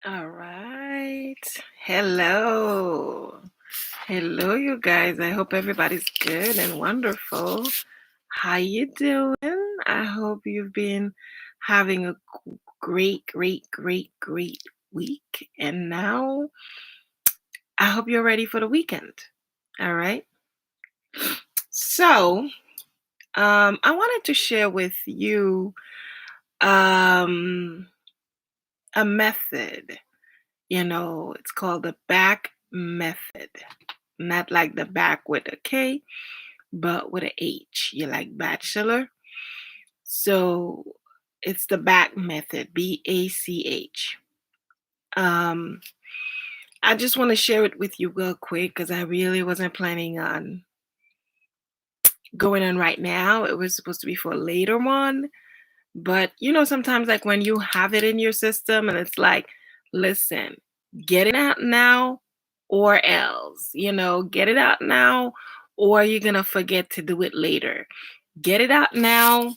All right. Hello. Hello, you guys. I hope everybody's good and wonderful. How you doing? I hope you've been having a great week. And now I hope you're ready for the weekend. All right. So, I wanted to share with you um, a method. It's called the BACH Method. Not like the back with a K, but with a H. You like bachelor? So it's the BACH method, BACH. Um, I just want to share it with you real quick because I really wasn't planning on going on right now. It was supposed to be for a later one. But sometimes like when you have it in your system and it's like, listen, get it out now or else, get it out now or you're going to forget to do it later. Get it out now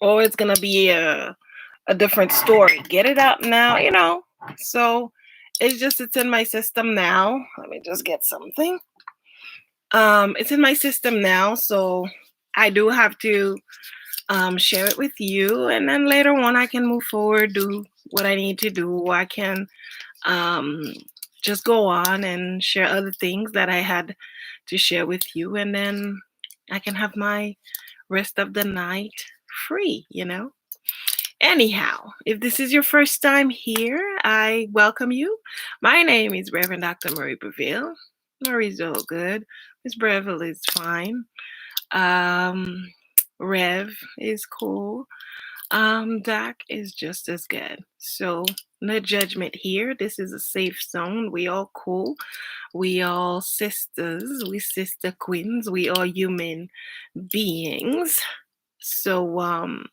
or it's going to be a different story. Get it out now. So it's in my system now. Let me just get something. It's in my system now, so I do have to share it with you, and then later on I can move forward, do what I need to do. I can um, just go on and share other things that I had to share with you, and then I can have my rest of the night free. Anyhow, if this is your first time here, I welcome you. My name is Reverend Dr. Marie Breville. Marie's all good. Miss Breville is fine. Um, Rev is cool. Doc is just as good. So no judgment here. This is a safe zone. We all cool. We all sisters. We sister queens. We all human beings. So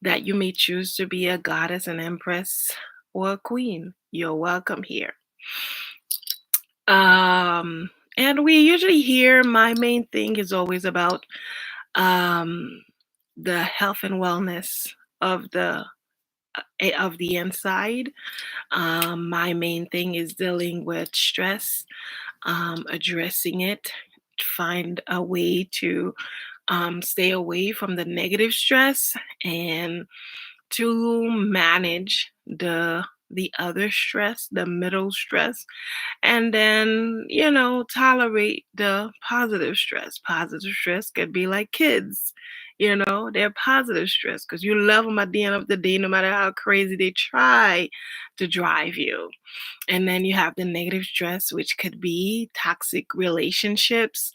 that you may choose to be a goddess, an empress, or a queen, you're welcome here. And we usually hear my main thing is always about the health and wellness of the inside. My main thing is dealing with stress, addressing it, find a way to stay away from the negative stress and to manage the other stress, the middle stress, and then tolerate the positive stress. Positive stress could be like kids. They're positive stress because you love them at the end of the day, no matter how crazy they try to drive you. And then you have the negative stress, which could be toxic relationships,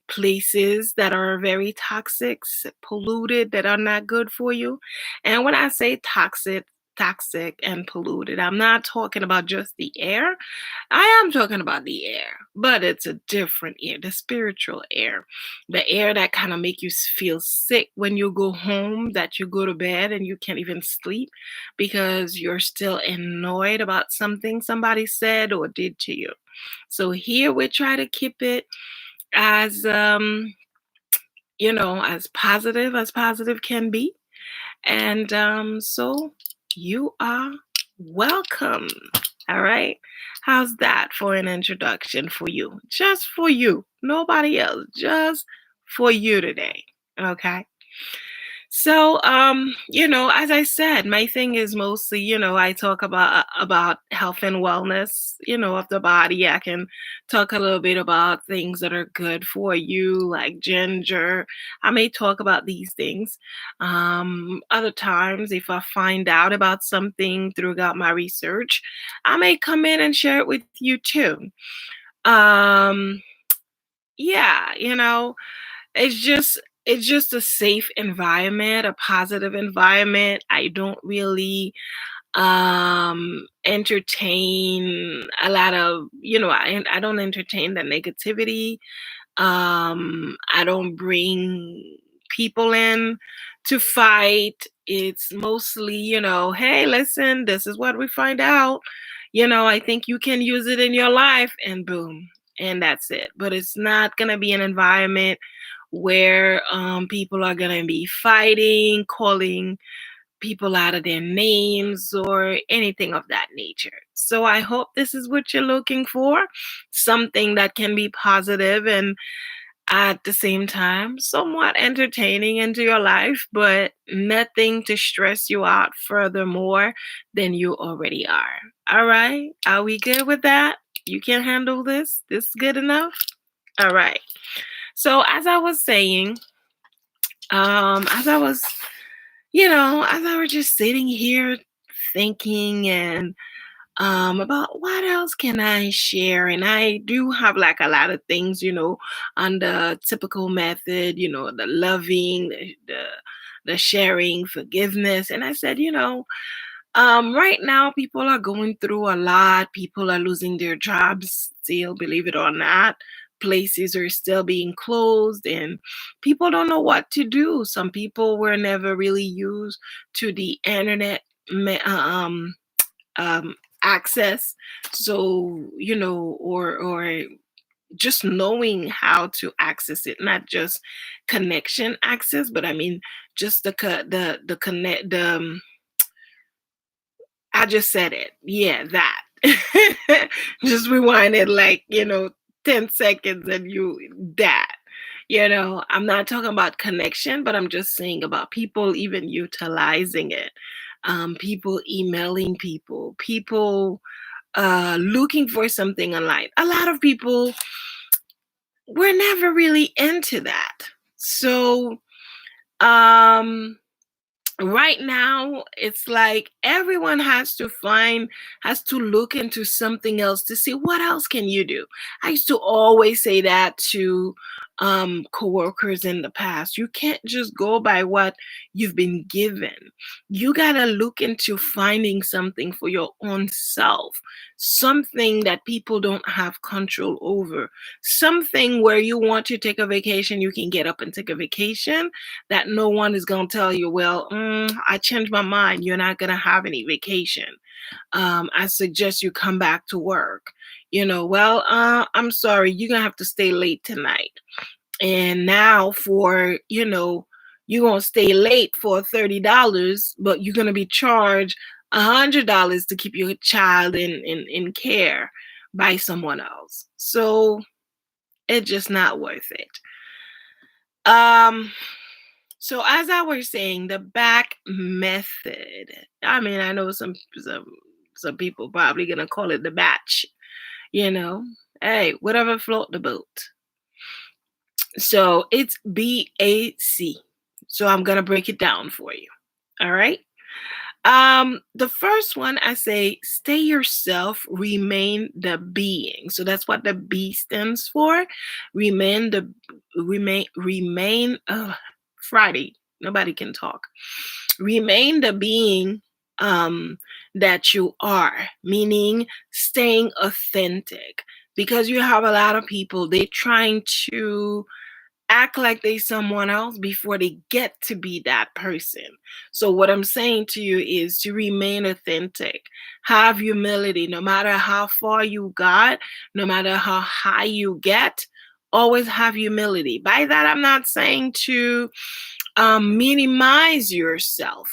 places that are very toxic, polluted, that are not good for you. And when I say toxic and polluted, I'm not talking about just the air. I am talking about the air, but it's a different air, the spiritual air, the air that kind of make you feel sick when you go home, that you go to bed and you can't even sleep because you're still annoyed about something somebody said or did to you. So here we try to keep it as as positive can be. And so you are welcome. All right. How's that for an introduction for you? Just for you, nobody else, just for you today. Okay. So, as I said, my thing is mostly, I talk about health and wellness, of the body. I can talk a little bit about things that are good for you, like ginger. I may talk about these things. Other times, if I find out about something throughout my research, I may come in and share it with you too. Um, yeah, it's just a safe environment, a positive environment. I don't really entertain a lot of, I don't entertain the negativity. I don't bring people in to fight. It's mostly, hey, listen, this is what we find out. I think you can use it in your life, and boom, and that's it. But it's not going to be an environment where people are going to be fighting, calling people out of their names or anything of that nature. So I hope this is what you're looking for, something that can be positive and at the same time somewhat entertaining into your life, but nothing to stress you out furthermore than you already are. All right, are we good with that? You can handle this? This is good enough? All right. So as I was saying, as I was, as I was just sitting here thinking and about what else can I share, and I do have like a lot of things, on the typical method, the loving, the sharing, forgiveness, and I said, right now, people are going through a lot. People are losing their jobs still, believe it or not. Places are still being closed, and people don't know what to do. Some people were never really used to the internet um, access. So, or just knowing how to access it, not just connection access, but I mean, just the connect, I just said it. Yeah, that. Just rewind it like, 10 seconds and that. I'm not talking about connection, but I'm just saying about people even utilizing it. People emailing people, people looking for something online. A lot of people were never really into that. So, um, right now it's like everyone has to look into something else to see what else can you do. I used to always say that to coworkers in the past. You can't just go by what you've been given. You got to look into finding something for your own self, something that people don't have control over, something where you want to take a vacation, you can get up and take a vacation, that no one is going to tell you, well, I changed my mind. You're not going to have any vacation. I suggest you come back to work. Well, I'm sorry, you're going to have to stay late tonight. And now you're going to stay late for $30, but you're going to be charged $100 to keep your child in care by someone else. So it's just not worth it. Um, So as I was saying, the back method. I mean, I know some people probably gonna call it the batch, you know. Hey, whatever float the boat. So it's BAC. So I'm gonna break it down for you. All right. The first one I say, stay yourself, remain the being. So that's what the B stands for. Remain the remain Friday. Nobody can talk. Remain the being that you are, meaning staying authentic. Because you have a lot of people, they trying to act like they someone else before they get to be that person. So what I'm saying to you is to remain authentic. Have humility no matter how far you got, no matter how high you get, always have humility. By that I'm not saying to minimize yourself.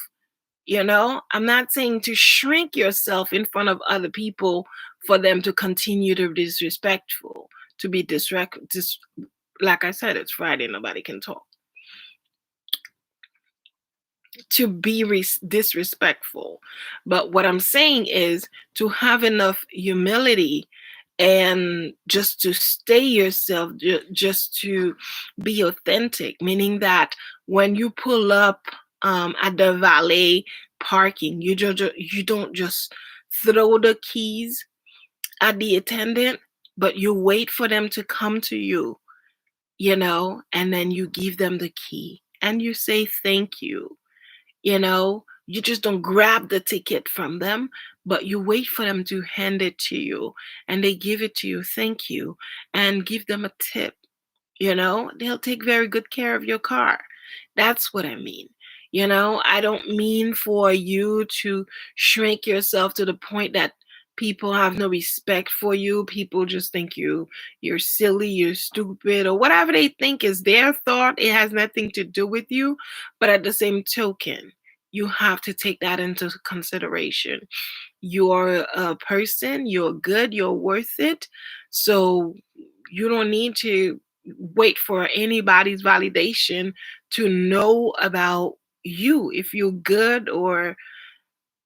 I'm not saying to shrink yourself in front of other people for them to continue to be disrespectful, to be like I said, it's Friday, nobody can talk. To be disrespectful. But what I'm saying is to have enough humility and just to stay yourself, just to be authentic, meaning that when you pull up at the valet parking, you don't just throw the keys at the attendant, but you wait for them to come to you, and then you give them the key and you say thank you. You just don't grab the ticket from them, but you wait for them to hand it to you and they give it to you, thank you, and give them a tip. They'll take very good care of your car. That's what I mean. I don't mean for you to shrink yourself to the point that people have no respect for you. People just think you're silly, you're stupid, or whatever they think is their thought. It has nothing to do with you. But at the same token, You have to take that into consideration. You're a person, you're good, you're worth it. So you don't need to wait for anybody's validation to know about you. If you're good, or,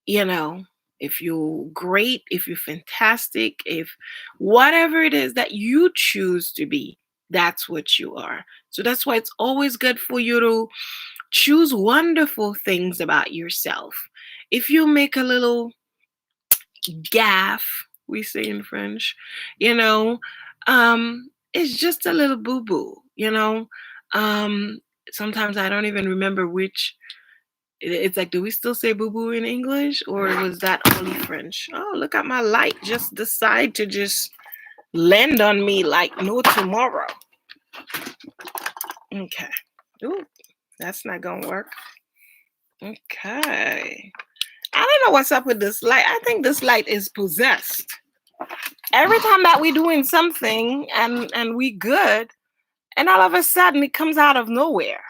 you know, if you're great, if you're fantastic, if whatever it is that you choose to be, that's what you are. So that's why it's always good for you to choose wonderful things about yourself. If you make a little gaffe, we say in French, you know, it's just a little boo boo, you know. Um, Sometimes I don't even remember which. It's like, do we still say boo boo in English, or was that only French? Oh, look at my light. Just decide to just land on me like no tomorrow. Okay. Ooh, that's not gonna work. Okay. I don't know what's up with this light. I think this light is possessed. Every time that we're doing something and we good, and all of a sudden it comes out of nowhere.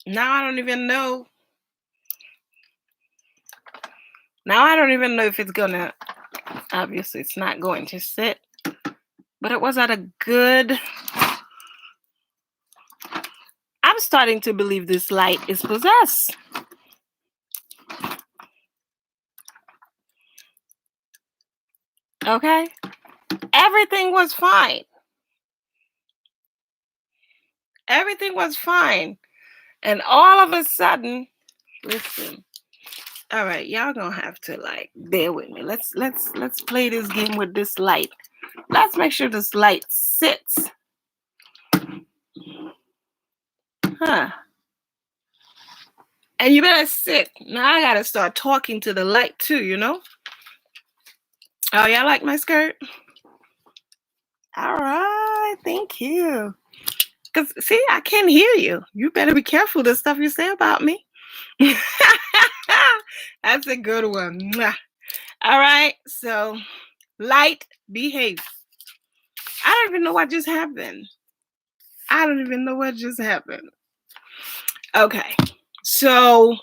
Now I don't even know. Now I don't even know if it's gonna. Obviously, it's not going to sit. But it was at a good. I'm starting to believe this light is possessed. Okay? Everything was fine. Everything was fine. And all of a sudden, listen. All right, y'all gonna have to like bear with me. Let's play this game with this light. Let's make sure this light sits. Huh. And you better sit. Now I gotta start talking to the light too, you know? Oh, y'all like my skirt? All right, thank you. Cause see, I can't hear you. You better be careful the stuff you say about me. That's a good one. Mwah. All right, so light behave. I don't even know what just happened. I don't even know what just happened. Okay, so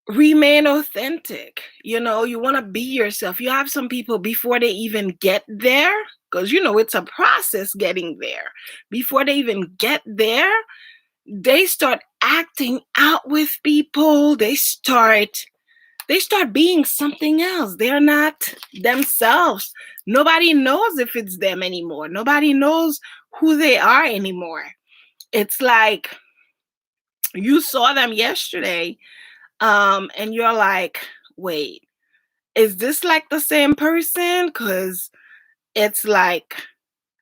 remain authentic. You know, you want to be yourself. You have some people before they even get there, because you know it's a process getting there. Before they even get there, they start acting out with people. They start being something else. They're not themselves. Nobody knows if it's them anymore. Nobody knows who they are anymore. It's like you saw them yesterday, and you're like, wait, is this like the same person? Because it's like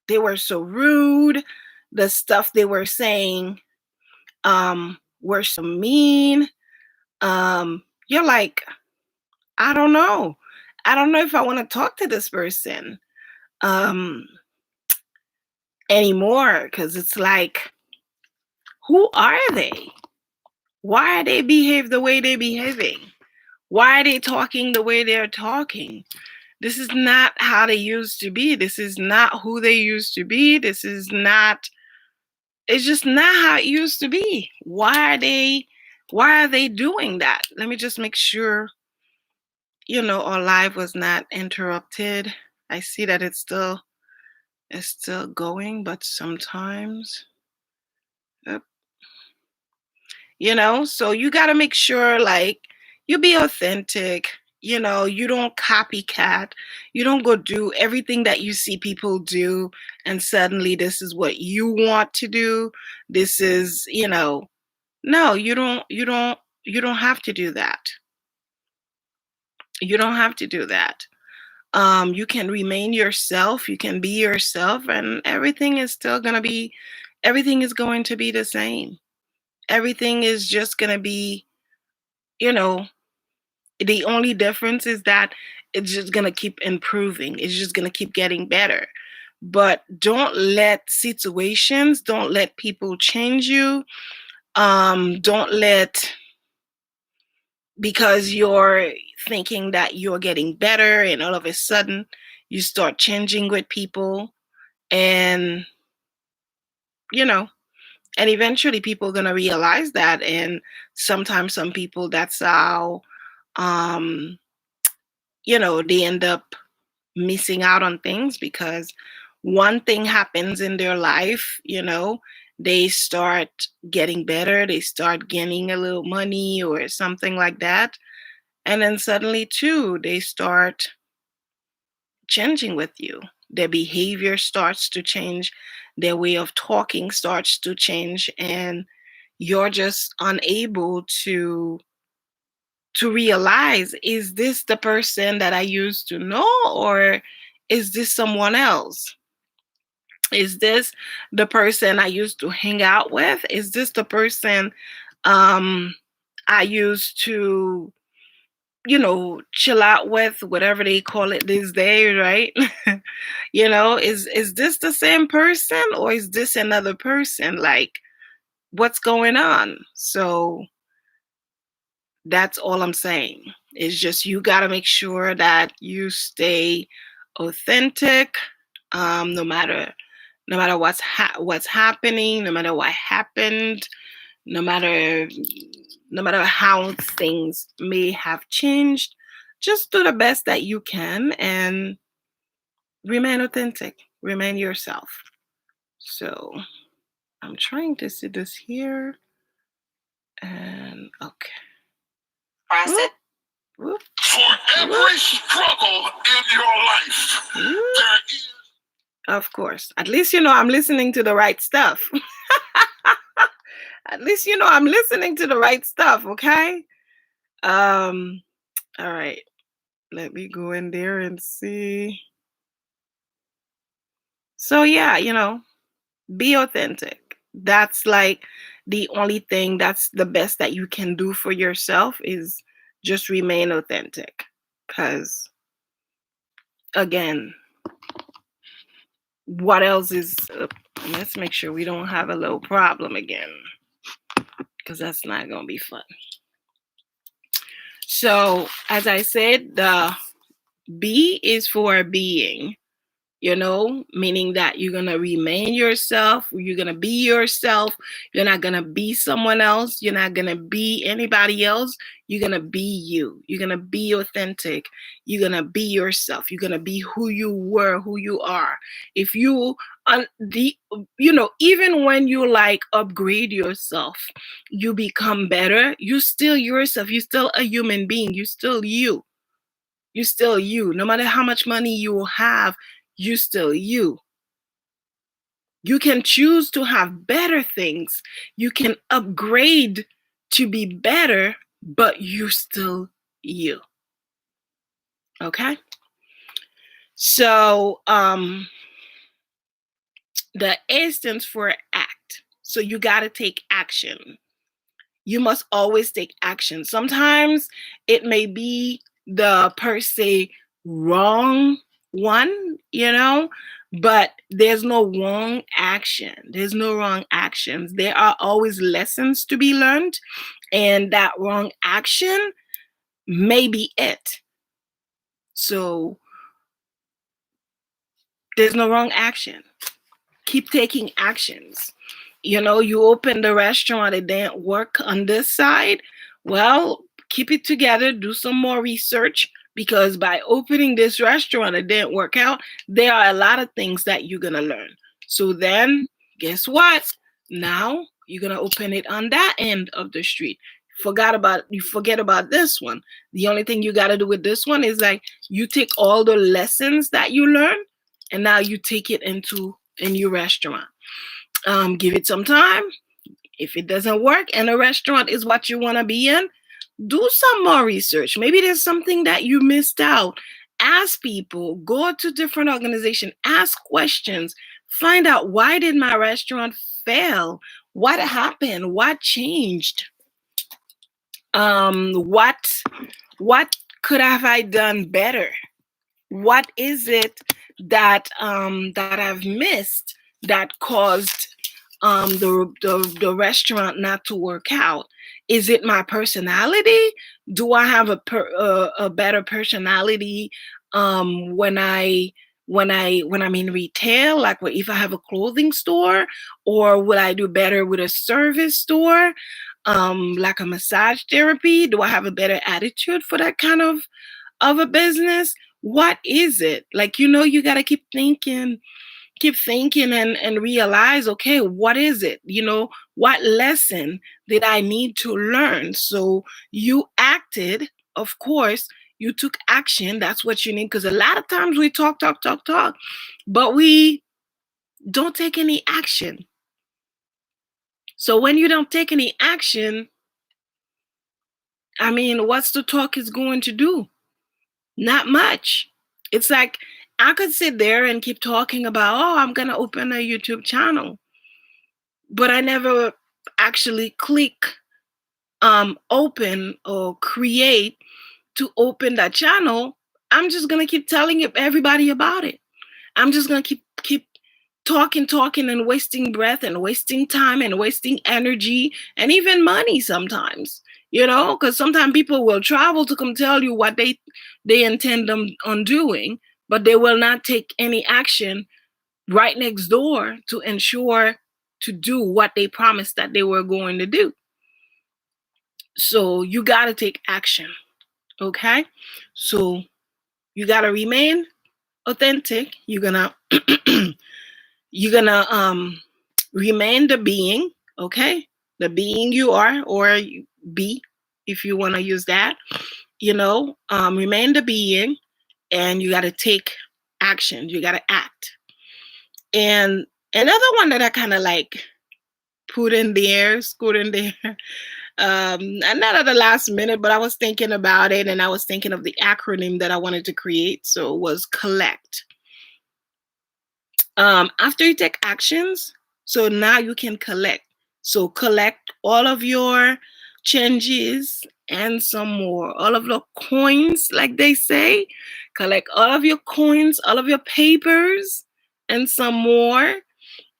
they were so rude. The stuff they were saying were so mean. You're like, I don't know. I don't know if I want to talk to this person um anymore, because it's like, who are they? Why are they behave the way they're behaving? Why are they talking the way they're talking? This is not how they used to be. This is not who they used to be. This is not, it's just not how it used to be. Why are they doing that? Let me just make sure, our live was not interrupted. I see that it's still going, but sometimes, uh, so you got to make sure, like, you be authentic. You don't copycat. You don't go do everything that you see people do, and suddenly this is what you want to do. This is, no, you don't have to do that. You don't have to do that. You can remain yourself, you can be yourself, and everything is going to be the same. Everything is just going to be, you know, the only difference is that it's just going to keep improving. It's just going to keep getting better. But don't let people change you. Don't let, because you're thinking that you're getting better and all of a sudden you start changing with people, and you know And eventually people are going to realize that. And sometimes some people, that's how, um, they end up missing out on things because one thing happens in their life, they start getting better, they start gaining a little money or something like that. And then suddenly, too, they start changing with you. Their behavior starts to change, their way of talking starts to change, and you're just unable to realize, is this the person that I used to know, or is this someone else? Is this the person I used to hang out with? Is this the person um I used to, chill out with, whatever they call it these days, right? Is this the same person, or is this another person? Like, what's going on? So that's all I'm saying. It's just, you got to make sure that you stay authentic, no matter what's happening, no matter what happened, no matter how things may have changed. Just do the best that you can and remain authentic, remain yourself. So I'm trying to see this here, and okay. Press it. Whoop. For every struggle in your life, there is. Of course. At least I'm listening to the right stuff. At least I'm listening to the right stuff, okay? All right. Let me go in there and see. So yeah, be authentic. That's like the only thing, that's the best that you can do for yourself, is just remain authentic. Cuz again, what else is let's make sure we don't have a little problem again, cuz that's not going to be fun. So, as I said, the B is for being, meaning that you're going to remain yourself, you're going to be yourself, you're not going to be someone else, you're not going to be anybody else, you're going to be you, you're going to be authentic, you're going to be yourself, you're going to be who you were, who you are. If you even when you like upgrade yourself, you become better, you still yourself, you're still a human being, you're still you. You're still you. No matter how much money you have, you're still you. You can choose to have better things. You can upgrade to be better, but you're still you. Okay? So, the A stands for act. So you got to take action. You must always take action. Sometimes it may be the per se wrong one, but there's no wrong action. There's no wrong actions. There are always lessons to be learned, and that wrong action may be it. So there's no wrong action. Keep taking actions. You open the restaurant, it didn't work on this side. Well, keep it together, do some more research, because by opening this restaurant, it didn't work out. There are a lot of things that you're going to learn. So then, guess what? Now you're going to open it on that end of the street. You forget about this one. The only thing you got to do with this one is like, you take all the lessons that you learn, and now you take it into a new restaurant. Give it some time. If it doesn't work and a restaurant is what you want to be in, do some more research. Maybe there's something that you missed out. Ask people, go to different organizations, ask questions, find out, why did my restaurant fail? What happened? What changed? What could have I done better? What is it that I've missed that caused the restaurant not to work out? Is it my personality? Do I have a better personality when I when I'm in retail, like if I have a clothing store, or will I do better with a service store, like a massage therapy? Do I have a better attitude for that kind of a business? What is it? Like, you got to keep thinking and realize, okay, what is it? What lesson did I need to learn? So you acted, of course, you took action. That's what you need. Because a lot of times we talk, talk, talk, talk, but we don't take any action. So when you don't take any action, I mean, what's the talk is going to do? Not much. It's like I could sit there and keep talking about, oh, I'm going to open a YouTube channel, but I never actually click open or create to open that channel. I'm just going to keep telling everybody about it. I'm just going to keep talking and wasting breath and wasting time and wasting energy and even money sometimes, because sometimes people will travel to come tell you what they intend on doing, but they will not take any action right next door to ensure to do what they promised that they were going to do. So you got to take action. Okay? So you got to remain authentic. You're gonna remain the being, okay? The being you are, or be, if you want to use that. Remain the being, and you got to take action. You got to act. And another one that I kind of like put in there, scoot in there, and not at the last minute, but I was thinking about it, and I was thinking of the acronym that I wanted to create. So it was collect. After you take actions, so now you can collect. So collect all of your changes and some more, all of the coins, like they say. Collect all of your coins, all of your papers, and some more,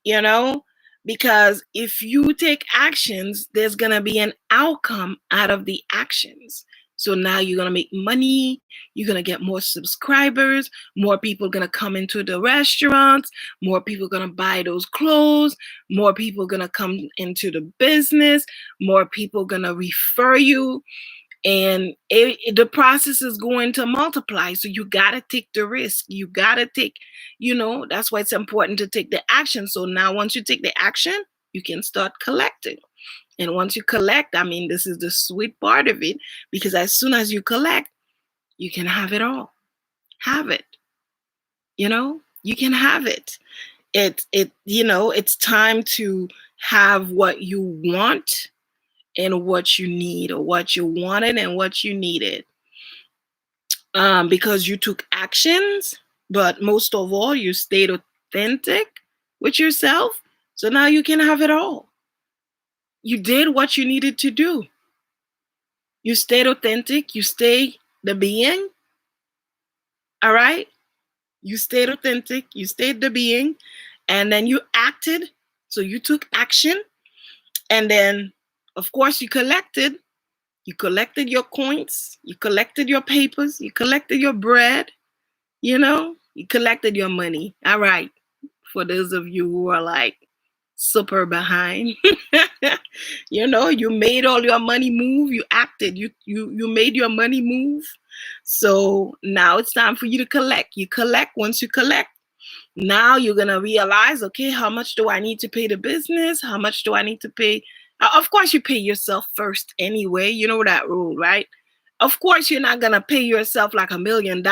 you know, because if you take actions, there's going to be an outcome out of the actions. So now you're going to make money, you're going to get more subscribers, more people are going to come into the restaurants, more people are going to buy those clothes, more people are going to come into the business, more people are going to refer you, and the process is going to multiply. So you got to take the risk. You got to take, that's why it's important to take the action. So now once you take the action, you can start collecting. And once you collect, I mean, this is the sweet part of it, because as soon as you collect, you can have it all. Have it. You can have it. It's time to have what you want and what you need, or what you wanted and what you needed. Because you took actions, but most of all, you stayed authentic with yourself. So now you can have it all. You did what you needed to do. You stayed authentic. You stayed the being. All right? You stayed authentic. You stayed the being. And then you acted. So you took action. And then, of course, you collected. You collected your coins. You collected your papers. You collected your bread. You collected your money. All right. For those of you who are like super behind, you made all your money move. You acted. You made your money move. So now it's time for you to collect. You collect. Once you collect, now you're going to realize, okay, how much do I need to pay the business? How much do I need to pay? Of course, you pay yourself first anyway. You know that rule, right? Of course, you're not going to pay yourself like $1 million,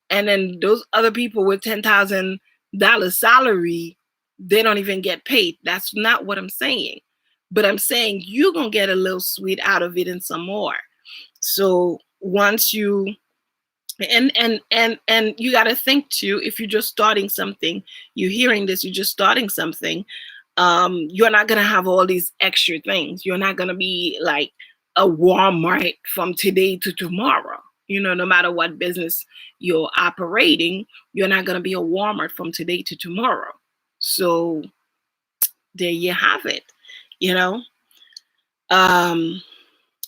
and then those other people with $10,000 salary, they don't even get paid. That's not what I'm saying. But I'm saying you're going to get a little sweet out of it and some more. So once you and you got to think too, if you're just starting something, you're hearing this, you're just starting something, you're not going to have all these extra things. You're not going to be like a Walmart from today to tomorrow. No matter what business you're operating, you're not going to be a Walmart from today to tomorrow. So there you have it.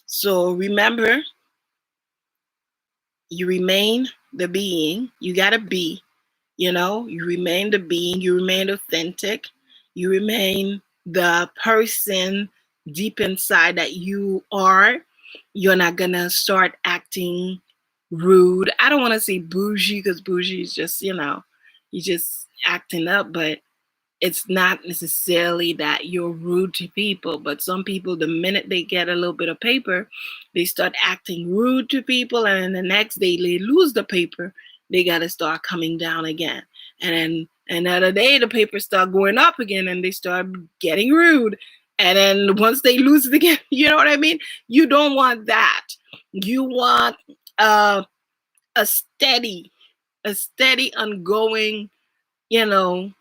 So remember, you remain the being. You got to be. You remain the being, you remain authentic, you remain the person deep inside that you are. You're not gonna start acting rude. I don't want to say bougie because bougie is just, you just acting up, but it's not necessarily that you're rude to people, but some people, the minute they get a little bit of paper, they start acting rude to people, and then the next day they lose the paper, they got to start coming down again. And then another day, the papers start going up again, and they start getting rude. And then once they lose it again, you know what I mean? You don't want that. You want uh, a steady, ongoing, you know,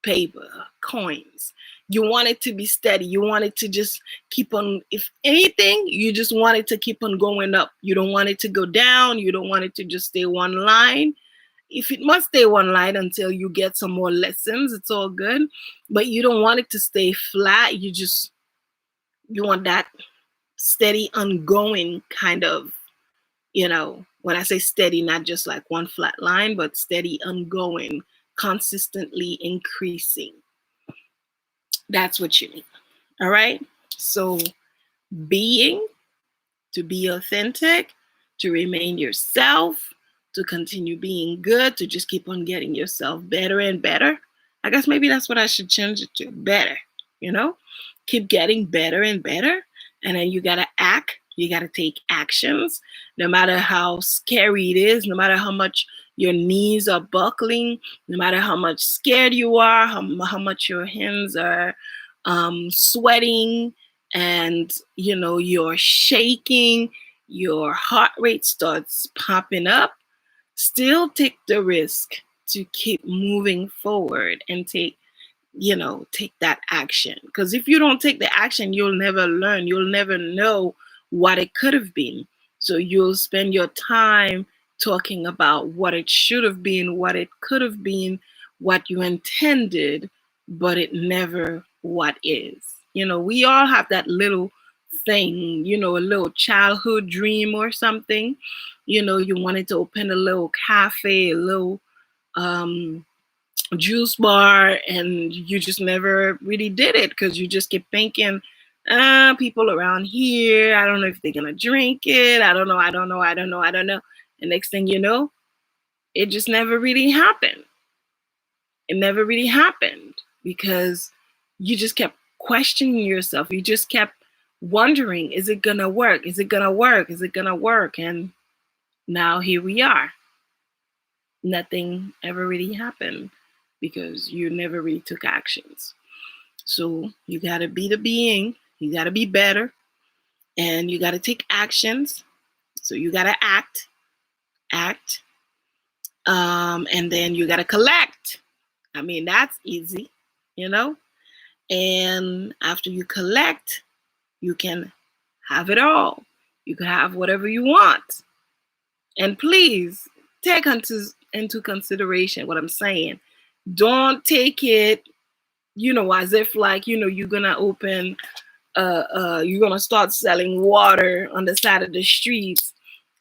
paper, coins. You want it to be steady. You want it to just keep on, if anything, you just want it to keep on going up. You don't want it to go down. You don't want it to just stay one line. If it must stay one line until you get some more lessons, it's all good. But you don't want it to stay flat. You want that steady, ongoing kind of, when I say steady, not just like one flat line, but steady, ongoing, consistently increasing. That's what you need. All right. So being, to be authentic, to remain yourself, to continue being good, to just keep on getting yourself better and better. I guess maybe that's what I should change it to. Better, keep getting better and better. And then you got to act. You got to take actions, no matter how scary it is, no matter how much your knees are buckling, no matter how much scared you are, how much your hands are sweating, and you're shaking, your heart rate starts popping up. Still take the risk to keep moving forward and take that action. Because if you don't take the action, you'll never learn. You'll never know what it could have been. So you'll spend your time talking about what it should have been, what it could have been, what you intended, but it never what is. We all have that little thing, a little childhood dream or something. You wanted to open a little cafe, a little juice bar, and you just never really did it because you just keep thinking, people around here, I don't know if they're gonna drink it. I don't know. And next thing you know, it just never really happened. It never really happened because you just kept questioning yourself. You just kept wondering, is it gonna work? Is it gonna work? Is it gonna work? And now here we are. Nothing ever really happened because you never really took actions. So you got to be the being, you got to be better, and you got to take actions. So you got to act, and then you got to collect. I mean, that's easy, and after you collect, you can have it all. You can have whatever you want. And please take into consideration what I'm saying. Don't take it, as if like, you're gonna open, you're gonna start selling water on the side of the streets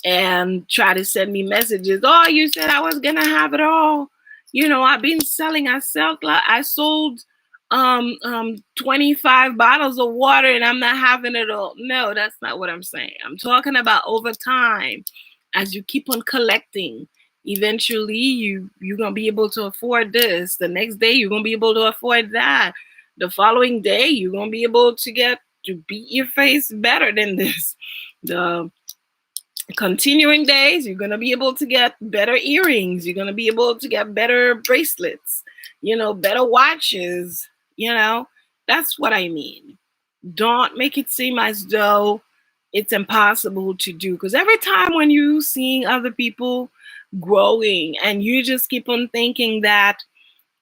and try to send me messages. Oh, you said I was gonna have it all. I've been selling. I sold 25 bottles of water and I'm not having it all. No, that's not what I'm saying. I'm talking about over time, as you keep on collecting. Eventually, you're gonna be able to afford this. The next day, you're gonna be able to afford that. The following day, you're gonna be able to beat your face better than this. The continuing days, you're gonna be able to get better earrings. You're gonna be able to get better bracelets. Better watches. That's what I mean. Don't make it seem as though it's impossible to do. Because every time when you seeing other people growing and you just keep on thinking that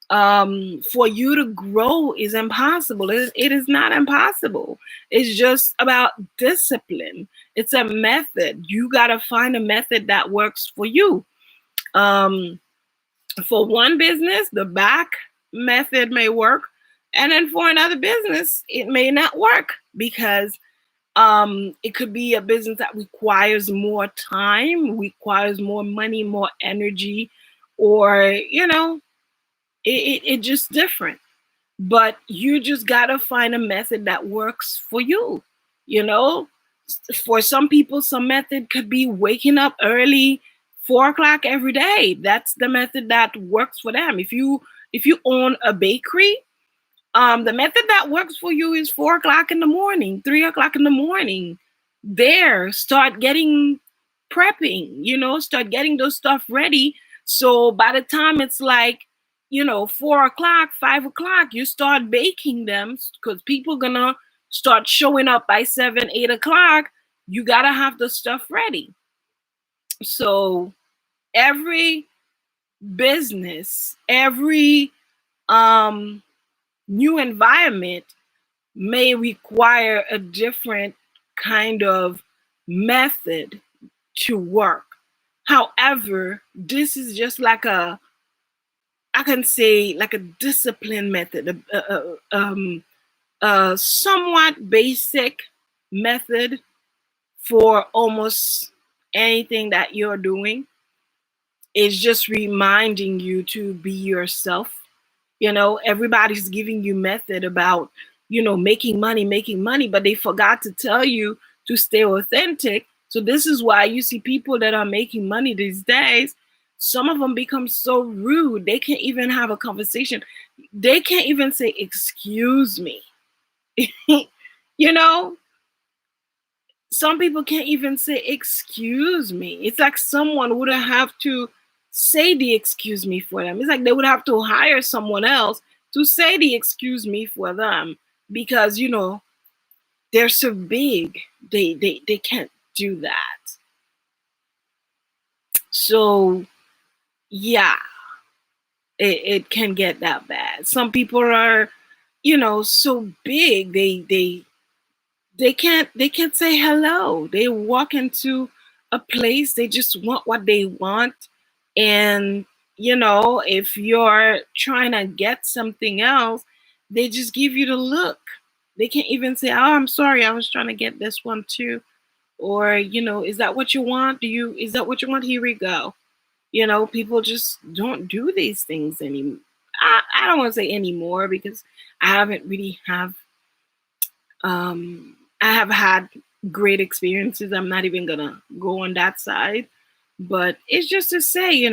for you to grow is impossible. It is not impossible. It's just about discipline. It's a method. You got to find a method that works for you. For one business, the BACH method may work. And then for another business, it may not work because it could be a business that requires more time, requires more money, more energy, or it just different. But you just gotta find a method that works for you. You know, for some people, some method could be waking up early, 4 o'clock every day. That's the method that works for them. If you own a bakery, the method that works for you is 4 o'clock in the morning, 3 o'clock in the morning. There, start getting prepping, start getting those stuff ready. So by the time it's like, 4 o'clock, 5 o'clock, you start baking them because people gonna start showing up by 7, 8 o'clock. You gotta have the stuff ready. So every business, every um new environment may require a different kind of method to work. However, this is just like I can say, like a discipline method, a somewhat basic method for almost anything that you're doing. It's just reminding you to be yourself. Everybody's giving you method about, making money, but they forgot to tell you to stay authentic. So this is why you see people that are making money these days. Some of them become so rude, they can't even have a conversation. They can't even say, excuse me. you know, some people can't even say excuse me. It's like someone would have to say the excuse me for them. It's like they would have to hire someone else to say the excuse me for them because they're so big. They can't do that. So yeah, it can get that bad. Some people are, so big they can't say hello. They walk into a place, they just want what they want. And if you're trying to get something else, they just give you the look. They can't even say, oh, I'm sorry, I was trying to get this one too. Or is that what you want? Is that what you want? Here we go. People just don't do these things anymore. I don't want to say anymore because I haven't really have I have had great experiences. I'm not even gonna go on that side, but it's just to say,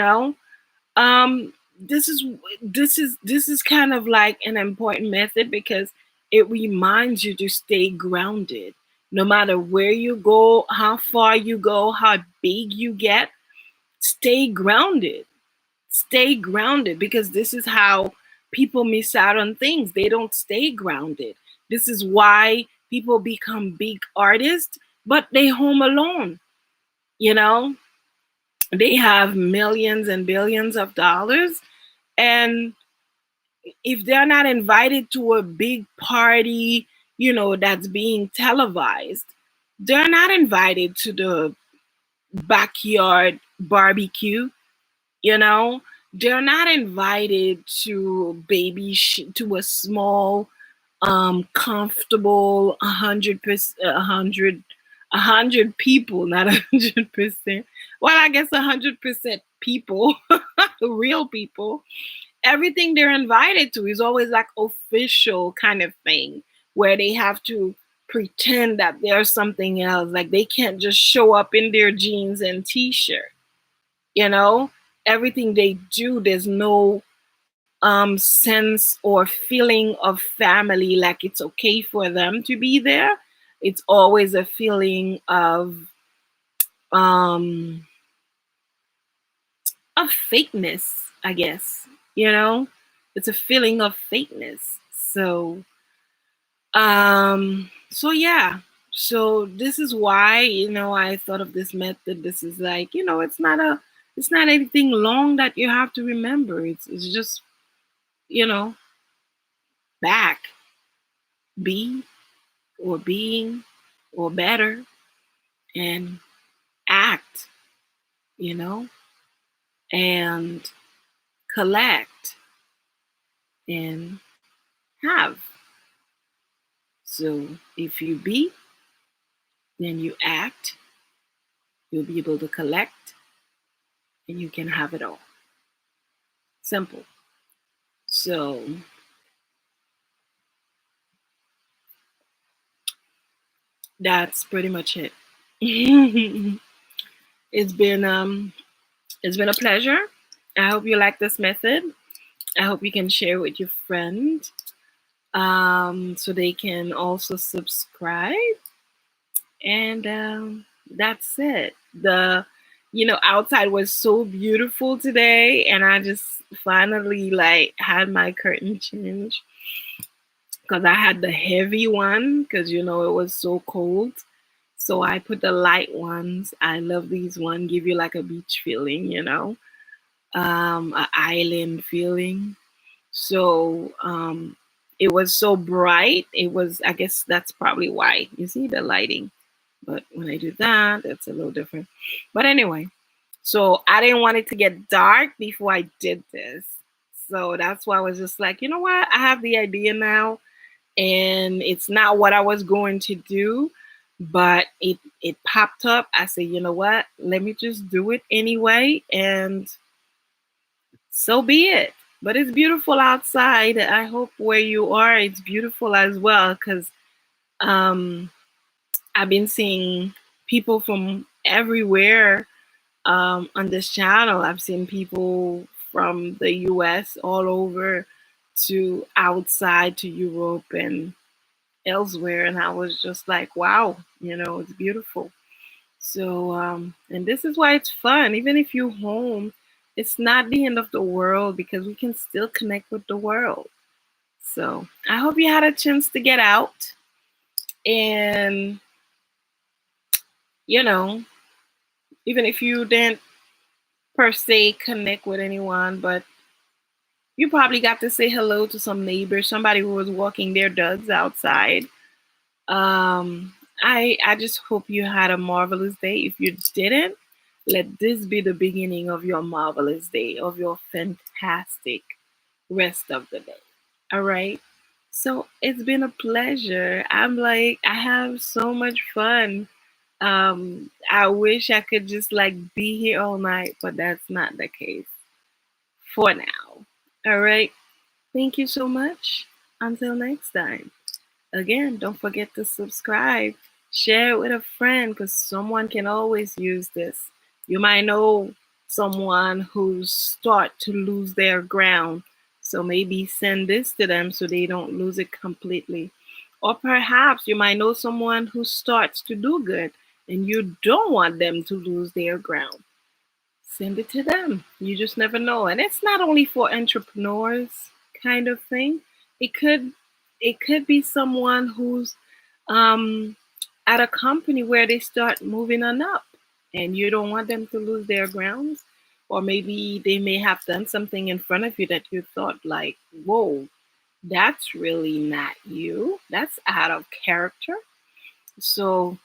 um, this is this is kind of like an important method because it reminds you to stay grounded, no matter where you go, how far you go, how big you get. Stay grounded. Stay grounded because this is how people miss out on things. They don't stay grounded. This is why people become big artists, but they home alone. You know, they have millions and billions of dollars, and if they're not invited to a big party, that's being televised, they're not invited to the backyard barbecue. You know, they're not invited to to a small, comfortable 100%, 100 people, not 100%. Well, I guess 100% people, real people. Everything they're invited to is always like official kind of thing where they have to pretend that there's something else. Like they can't just show up in their jeans and t-shirt. You know, everything they do, there's no sense or feeling of family, like it's okay for them to be there. It's always a feeling um of fakeness, I guess. It's a feeling of fakeness. So yeah. So this is why, I thought of this method. This is like, it's not anything long that you have to remember. It's just, you know, back, be, or being, or better, and act, you know, and collect and have. So if you be, then you act, you'll be able to collect, and you can have it all. Simple. So that's pretty much it. it's been um it's been a pleasure. I hope you like this method. I hope you can share with your friend so they can also subscribe. And that's it. Outside was so beautiful today, and I just finally like had my curtain change because I had the heavy one because it was so cold. So I put the light ones. I love these one. Give you like a beach feeling, a island feeling. So it was so bright. It was. I guess that's probably why. You see the lighting. But when I do that, it's a little different. But anyway, so I didn't want it to get dark before I did this. So that's why I was just like, you know what? I have the idea now, and it's not what I was going to do, but it popped up. I said, you know what? Let me just do it anyway, and so be it. But it's beautiful outside. I hope where you are, it's beautiful as well, because um, I've been seeing people from everywhere on this channel. I've seen people from the US all over to outside to Europe and elsewhere. And I was just like, wow, it's beautiful. So, and this is why it's fun. Even if you're home, it's not the end of the world because we can still connect with the world. So I hope you had a chance to get out and, you know, even if you didn't per se connect with anyone, but you probably got to say hello to some neighbors, somebody who was walking their dogs outside. I just hope you had a marvelous day. If you didn't, let this be the beginning of your marvelous day, of your fantastic rest of the day. All right. So it's been a pleasure. I have so much fun. I wish I could just like be here all night, but that's not the case for now. All right. Thank you so much. Until next time. Again, don't forget to subscribe. Share it with a friend because someone can always use this. You might know someone who's start to lose their ground. So maybe send this to them so they don't lose it completely. Or perhaps you might know someone who starts to do good and you don't want them to lose their ground. Send it to them. You just never know. And it's not only for entrepreneurs kind of thing. It could it could be someone who's um at a company where they start moving on up and you don't want them to lose their grounds. Or maybe they may have done something in front of you that you thought like, whoa, that's really not you. That's out of character. So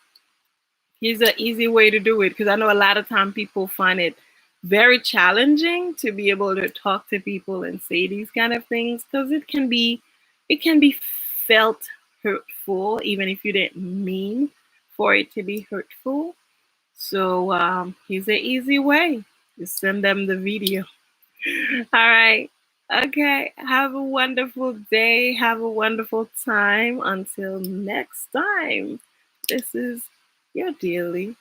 here's an easy way to do it because I know a lot of time people find it very challenging to be able to talk to people and say these kind of things because it can be felt hurtful even if you didn't mean for it to be hurtful. So here's an easy way. Just send them the video. All right. Okay. Have a wonderful day. Have a wonderful time. Until next time. This is your dearly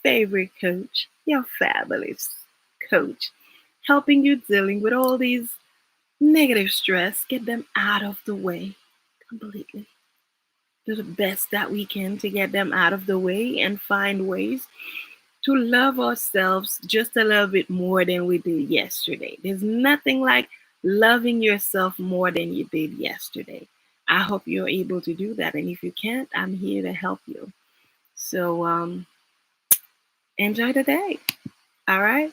favorite coach, your fabulous coach, helping you dealing with all these negative stress, get them out of the way completely. Do the best that we can to get them out of the way and find ways to love ourselves just a little bit more than we did yesterday. There's nothing like loving yourself more than you did yesterday. I hope you're able to do that. And if you can't, I'm here to help you. So enjoy the day. All right.